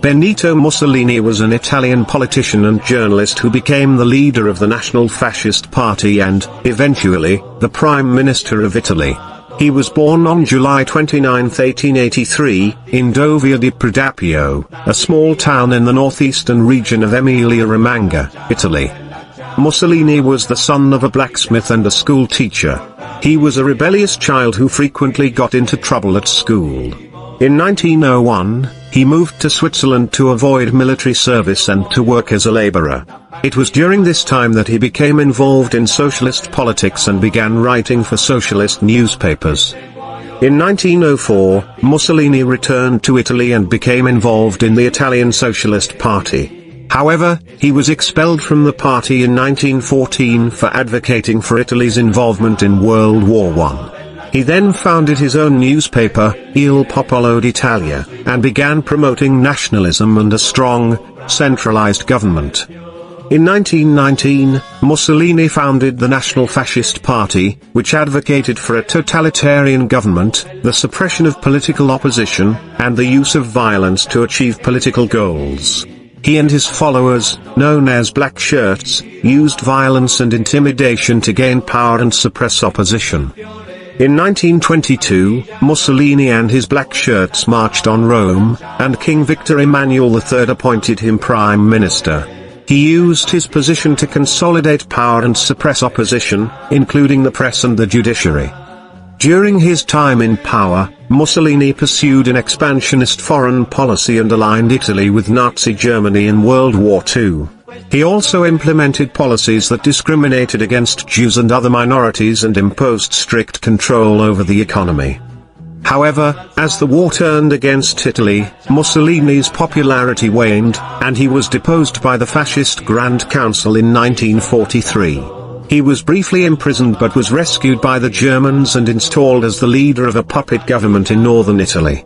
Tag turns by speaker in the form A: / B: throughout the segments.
A: Benito Mussolini was an Italian politician and journalist who became the leader of the National Fascist Party and, eventually, the Prime Minister of Italy. He was born on July 29, 1883, in Dovia di Predapio, a small town in the northeastern region of Emilia-Romagna, Italy. Mussolini was the son of a blacksmith and a school teacher. He was a rebellious child who frequently got into trouble at school. In 1901, he moved to Switzerland to avoid military service and to work as a laborer. It was during this time that he became involved in socialist politics and began writing for socialist newspapers. In 1904, Mussolini returned to Italy and became involved in the Italian Socialist Party. However, he was expelled from the party in 1914 for advocating for Italy's involvement in World War I. He then founded his own newspaper, Il Popolo d'Italia, and began promoting nationalism and a strong, centralized government. In 1919, Mussolini founded the National Fascist Party, which advocated for a totalitarian government, the suppression of political opposition, and the use of violence to achieve political goals. He and his followers, known as Black Shirts, used violence and intimidation to gain power and suppress opposition. In 1922, Mussolini and his Black Shirts marched on Rome, and King Victor Emmanuel III appointed him prime minister. He used his position to consolidate power and suppress opposition, including the press and the judiciary. During his time in power, Mussolini pursued an expansionist foreign policy and aligned Italy with Nazi Germany in World War II. He also implemented policies that discriminated against Jews and other minorities and imposed strict control over the economy. However, as the war turned against Italy, Mussolini's popularity waned, and he was deposed by the Fascist Grand Council in 1943. He was briefly imprisoned but was rescued by the Germans and installed as the leader of a puppet government in northern Italy.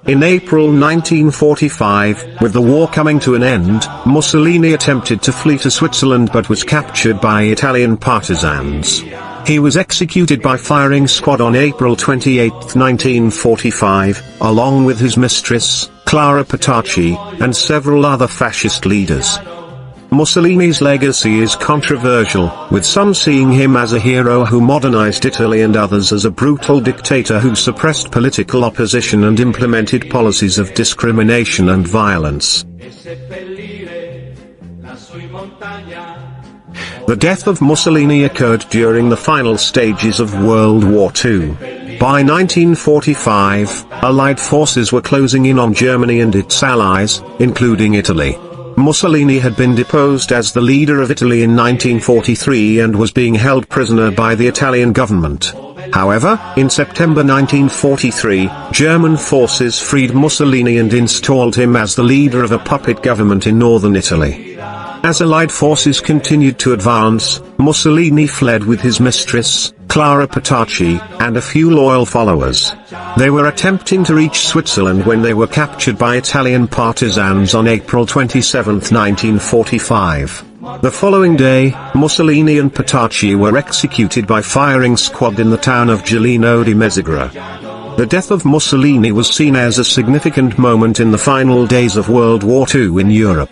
A: In April 1945, with the war coming to an end, Mussolini attempted to flee to Switzerland but was captured by Italian partisans. He was executed by firing squad on April 28, 1945, along with his mistress, Clara Petacci, and several other fascist leaders. Mussolini's legacy is controversial, with some seeing him as a hero who modernized Italy and others as a brutal dictator who suppressed political opposition and implemented policies of discrimination and violence. The death of Mussolini occurred during the final stages of World War II. By 1945, Allied forces were closing in on Germany and its allies, including Italy. Mussolini had been deposed as the leader of Italy in 1943 and was being held prisoner by the Italian government. However, in September 1943, German forces freed Mussolini and installed him as the leader of a puppet government in northern Italy. As Allied forces continued to advance, Mussolini fled with his mistress, Clara Petacci, and a few loyal followers. They were attempting to reach Switzerland when they were captured by Italian partisans on April 27, 1945. The following day, Mussolini and Petacci were executed by firing squad in the town of Giuliano di Mezzagra. The death of Mussolini was seen as a significant moment in the final days of World War II in Europe.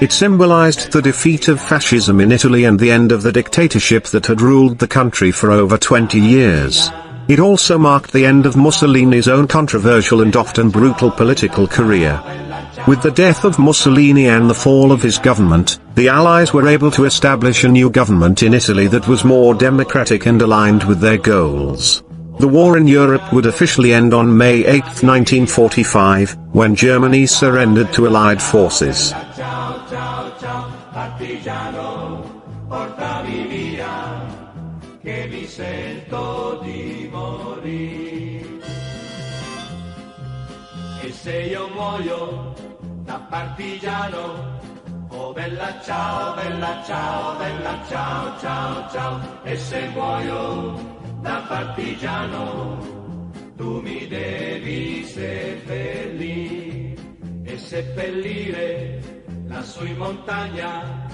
A: It symbolized the defeat of fascism in Italy and the end of the dictatorship that had ruled the country for over 20 years. It also marked the end of Mussolini's own controversial and often brutal political career. With the death of Mussolini and the fall of his government, the Allies were able to establish a new government in Italy that was more democratic and aligned with their goals. The war in Europe would officially end on May 8, 1945, when Germany surrendered to Allied forces.
B: Se io muoio da partigiano, oh bella ciao, bella ciao, bella ciao, ciao, ciao. E se muoio da partigiano, tu mi devi seppellire e seppellire lassù in montagna.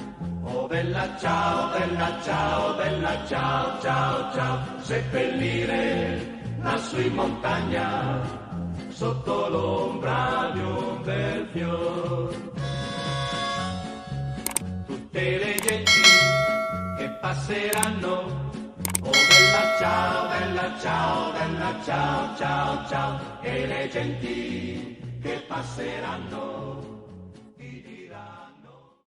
B: Oh bella ciao, bella ciao, bella ciao, ciao, ciao. Seppellire lassù in montagna, sotto l'ombra di un bel fior. Tutte le genti che passeranno, oh bella ciao, bella ciao, bella ciao, ciao, ciao, e le genti che passeranno.